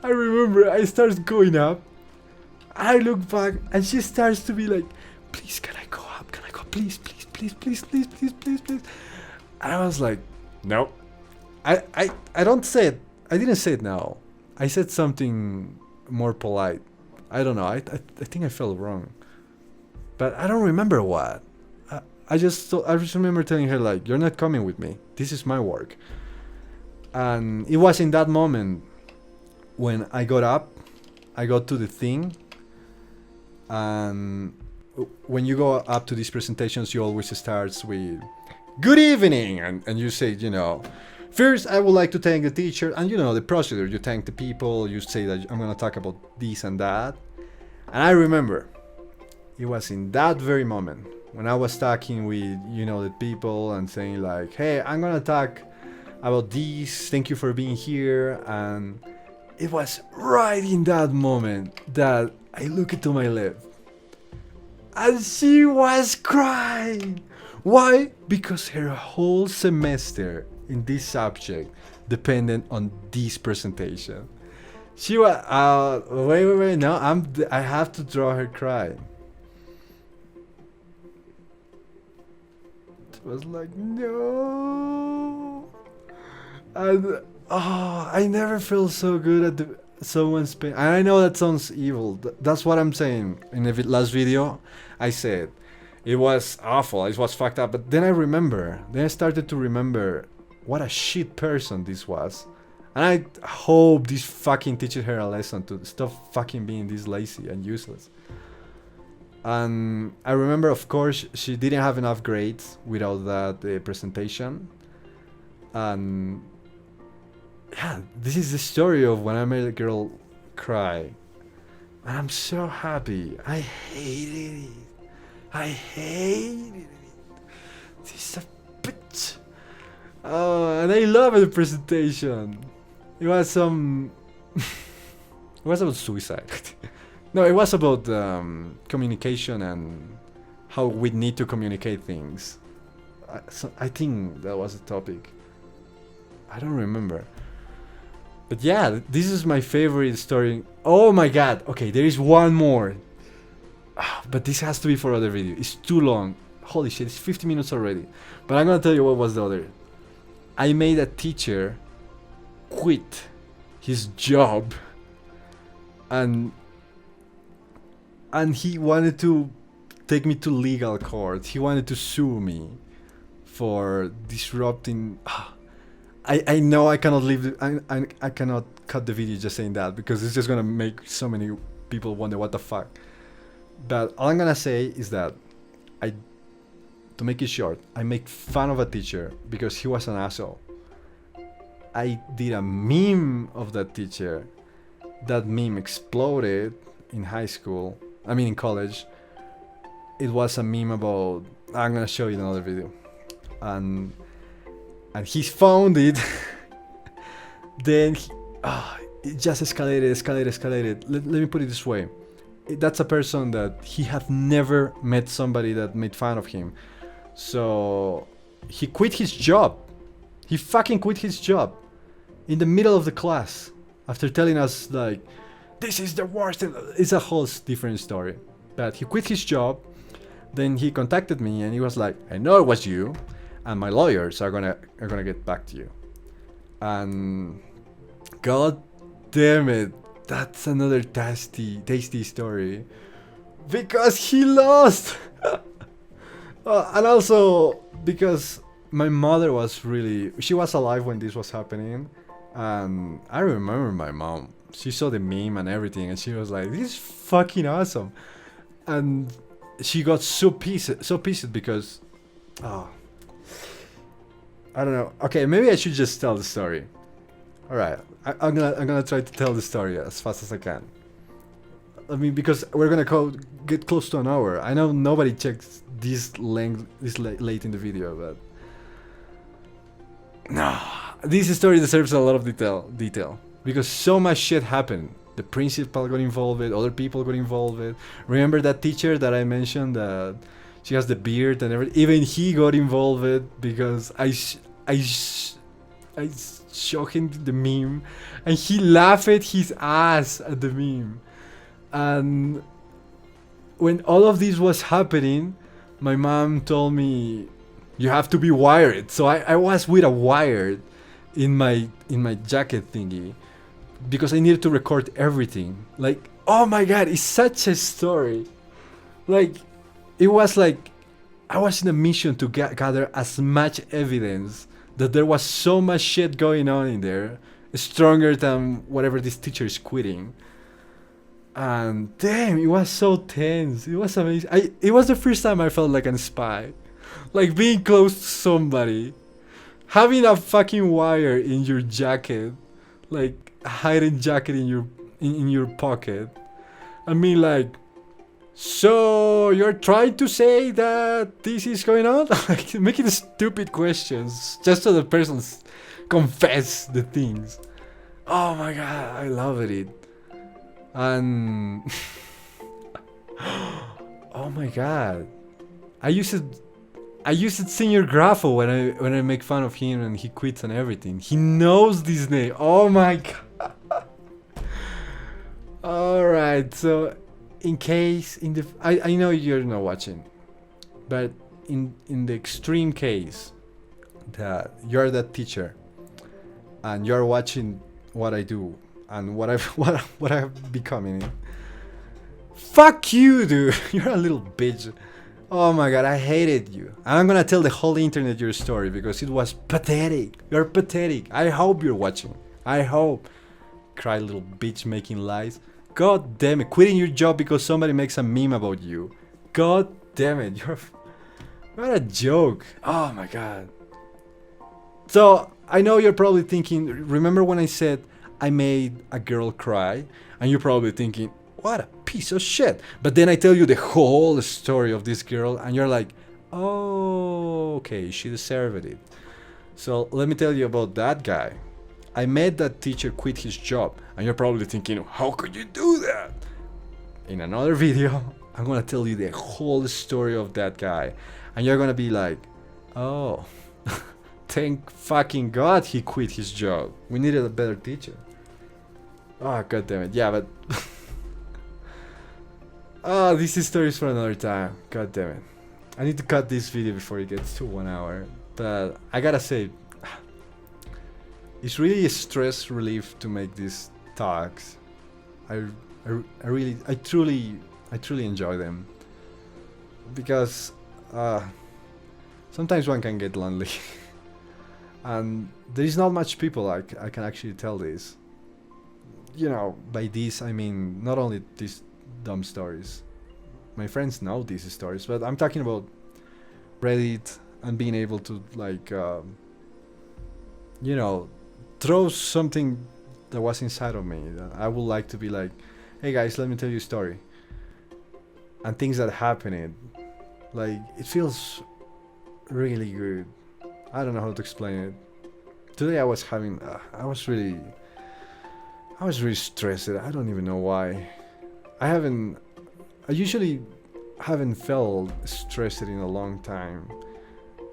I remember I start going up. I look back and she starts to be like, please, can I go up? Can I go? Please. And I was like, no. I don't say it. I didn't say it now. I said something more polite. I don't know. I think I felt wrong. But I don't remember what. I just remember telling her, like, you're not coming with me. This is my work. And it was in that moment when I got up, I got to the thing, and when you go up to these presentations, you always starts with good evening, and you say, first I would like to thank the teacher, and the procedure, you thank the people, you say that I'm going to talk about this and that. And I remember it was in that very moment when I was talking with the people and saying like, hey, I'm going to talk about this, thank you for being here. And it was right in that moment that I looked to my left and she was crying. Why? Because her whole semester in this subject depended on this presentation. She was wait, no, I have to draw her crying. It was like, no. And I never felt so good someone's pain. And I know that sounds evil. That's what I'm saying. In the last video, I said it was awful. It was fucked up. But then I started to remember what a shit person this was. And I hope this fucking teaches her a lesson to stop fucking being this lazy and useless. And I remember, of course, she didn't have enough grades without that presentation. And yeah, this is the story of when I made a girl cry. And I'm so happy. I hated it. I hated it. This is a bitch. Oh, and I love the presentation. It was it was about suicide. No, it was about communication and how we need to communicate things. I think that was the topic. I don't remember. But yeah, this is my favorite story. Oh my god. Okay, there is one more. But this has to be for other video. It's too long. Holy shit, it's 50 minutes already. But I'm gonna tell you what was the other. I made a teacher quit his job and he wanted to take me to legal court. He wanted to sue me for disrupting. I know I cannot leave. I cannot cut the video just saying that because it's just gonna make so many people wonder what the fuck. But all I'm gonna say is that to make it short, I make fun of a teacher because he was an asshole. I did a meme of that teacher. That meme exploded in high school. I mean in college. It was a meme about. I'm gonna show you another video, and he found it. Then it just escalated. Let me put it this way. That's a person that he had never met somebody that made fun of him. So he quit his job. He fucking quit his job in the middle of the class after telling us like, this is the worst. It's a whole different story. But he quit his job. Then he contacted me and he was like, I know it was you, and my lawyers are gonna get back to you. And god damn it, that's another tasty story because he lost. And also because my mother was she was alive when this was happening, and I remember my mom, she saw the meme and everything and she was like, this is fucking awesome. And she got so pissed because I don't know. Okay, maybe I should just tell the story. Alright, I'm gonna try to tell the story as fast as I can. I mean, because we're gonna get close to an hour. I know nobody checks this late in the video, but no, this story deserves a lot of detail because so much shit happened. The principal got involved, other people got involved. Remember that teacher that I mentioned that she has the beard and everything? Even he got involved because I showed him the meme and he laughed his ass at the meme. And when all of this was happening, my mom told me, you have to be wired. So I was with a wire in my jacket thingy because I needed to record everything. Like, oh my god, it's such a story. Like, it was like I was in a mission to gather as much evidence that there was so much shit going on in there, stronger than whatever this teacher is quitting. And damn, it was so tense. It was amazing. It was the first time I felt like a spy. Like being close to somebody, having a fucking wire in your jacket, like a hiding jacket in your pocket. I mean, like, so you're trying to say that this is going on? Like making stupid questions just so the person confess the things. Oh my god, I love it. And oh my god, I used SrGrafo when I make fun of him and he quits and everything. He knows this name. Oh my god. All right, so in case I know you're not watching, but in the extreme case that you're that teacher and you're watching what I do and what I've what I've become in it. Fuck you, dude. You're a little bitch. Oh my god, I hated you. I'm gonna tell the whole internet your story because it was pathetic. You're pathetic. I hope you're watching. I hope. Cry, little bitch, making lies. God damn it, quitting your job because somebody makes a meme about you. God damn it, you're what a joke. Oh my god. So I know you're probably thinking, remember when I said I made a girl cry? And you're probably thinking, what a piece of shit. But then I tell you the whole story of this girl and you're like, oh, okay, she deserved it. So let me tell you about that guy. I made that teacher quit his job and you're probably thinking, how could you do that? In another video, I'm gonna tell you the whole story of that guy and you're gonna be like, oh, thank fucking god he quit his job. We needed a better teacher. Oh, god damn it. Yeah, but oh, this story is for another time. God damn it. I need to cut this video before it gets to 1 hour. But I gotta say, it's really a stress relief to make these talks. I truly enjoy them. Because sometimes one can get lonely. And there is not much people I can actually tell this. You know, by this I mean not only these dumb stories. My friends know these stories, but I'm talking about Reddit and being able to like, you know, throw something that was inside of me. I would like to be like, hey guys, let me tell you a story. And things that happened, like it feels really good. I don't know how to explain it. Today I was having, I was really stressed. I don't even know why. I usually haven't felt stressed in a long time.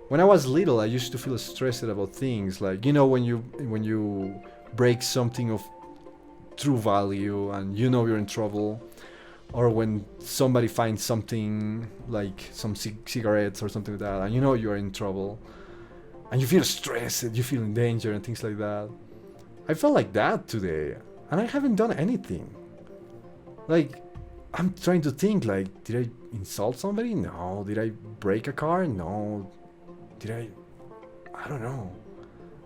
When I was little, I used to feel stressed about things like, you know, when you break something of true value and you know you're in trouble, or when somebody finds something like some cigarettes or something like that and you know you're in trouble and you feel stressed, you feel in danger and things like that. I felt like that today and I haven't done anything. Like, I'm trying to think, like, did I insult somebody? No. Did I break a car? No. Did I don't know.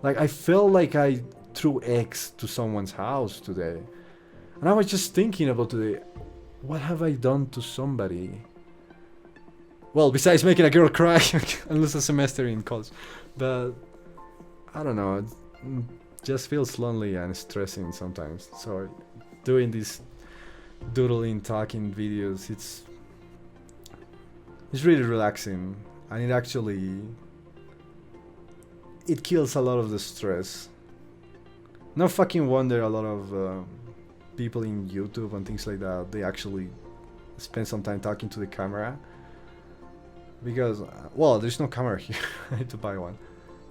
Like, I felt like I threw eggs to someone's house today. And I was just thinking about today, what have I done to somebody? Well, besides making a girl cry and lose a semester in college. But, I don't know, it just feels lonely and stressing sometimes. So, doing these doodling, talking videos, it's really relaxing. And it actually, it kills a lot of the stress. No fucking wonder a lot of people in YouTube and things like that, they actually spend some time talking to the camera. Because, well, there's no camera here. I need to buy one.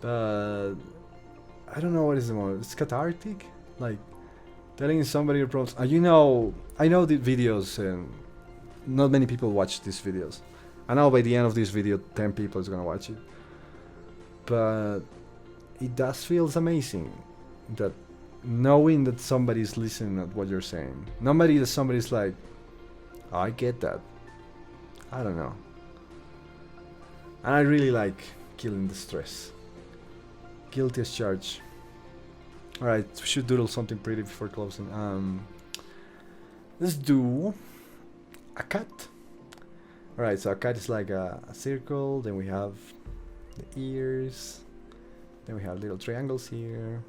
But I don't know what is the most. It's cathartic? Like, telling somebody your problems. You know, I know the videos and not many people watch these videos. I know by the end of this video 10 people is gonna watch it. But it does feels amazing that knowing that somebody's listening at what you're saying. Somebody's like, oh, I get that. I don't know. And I really like killing the stress. Guilty as charged. Alright, we should doodle something pretty before closing. Let's do a cat. Alright, so a cat is like a circle, then we have the ears, then we have little triangles here,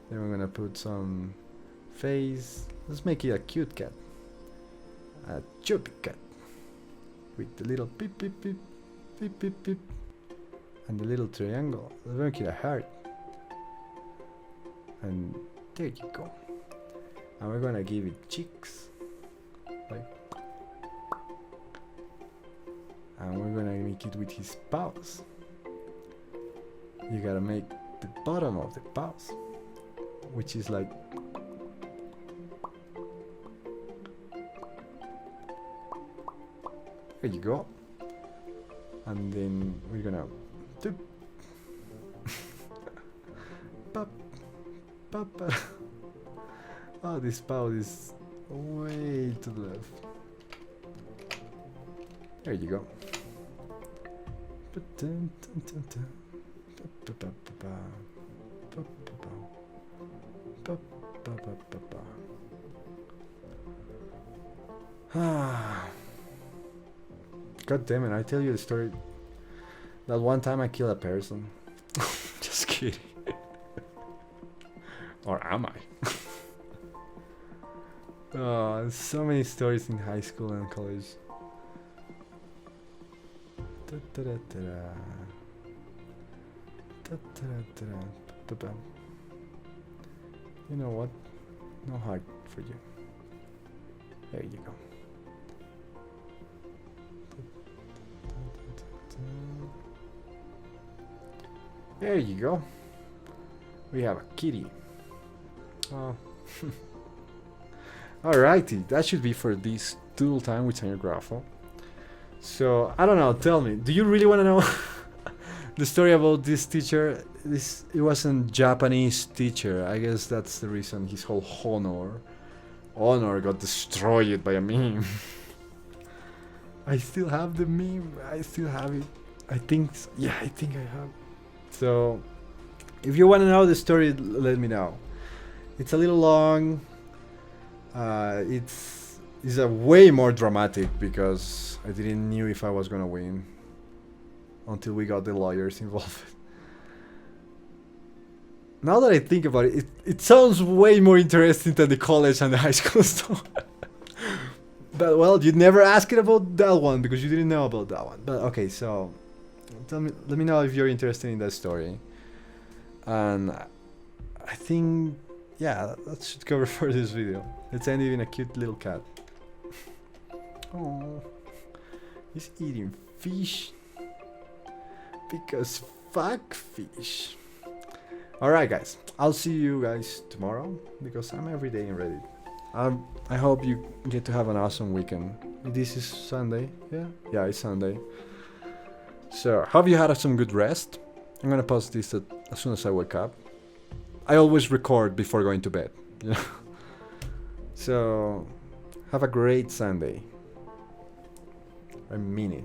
then we're gonna put some face. Let's make it a cute cat. A chubby cat. With the little beep beep beep, beep beep beep, and the little triangle. Let's make it a heart. And there you go. And we're gonna give it cheeks, like, and we're gonna make it with his paws. You gotta make the bottom of the paws, which is like, there you go. And then we're gonna do pop, pop, Oh, this spout is way to the left. There you go. God damn it, I tell you the story. That one time I killed a person. Just kidding. Or am I? Oh, so many stories in high school and college. You know what? No heart for you. There you go. There you go. We have a kitty. Oh. Alrighty, that should be for this doodle time with SrGrafo. So, I don't know, tell me, do you really want to know the story about this teacher? It was a Japanese teacher. I guess that's the reason his whole honor got destroyed by a meme. I still have the meme. I still have it. I think I have. So, if you want to know the story, let me know. It's a little long. It's a way more dramatic because I didn't knew if I was gonna win until we got the lawyers involved. Now that I think about it, it sounds way more interesting than the college and the high school stuff. But well, you'd never ask it about that one because you didn't know about that one. But okay, so let me know if you're interested in that story. And I think, yeah, that should cover for this video. Let's end it in a cute little cat. Oh, he's eating fish because fuck fish. Alright guys, I'll see you guys tomorrow because I'm every day in Reddit. I hope you get to have an awesome weekend. This is Sunday, yeah? Yeah, it's Sunday. So, hope you had some good rest. I'm gonna post this as soon as I wake up. I always record before going to bed, you know? So, have a great Sunday. I mean it.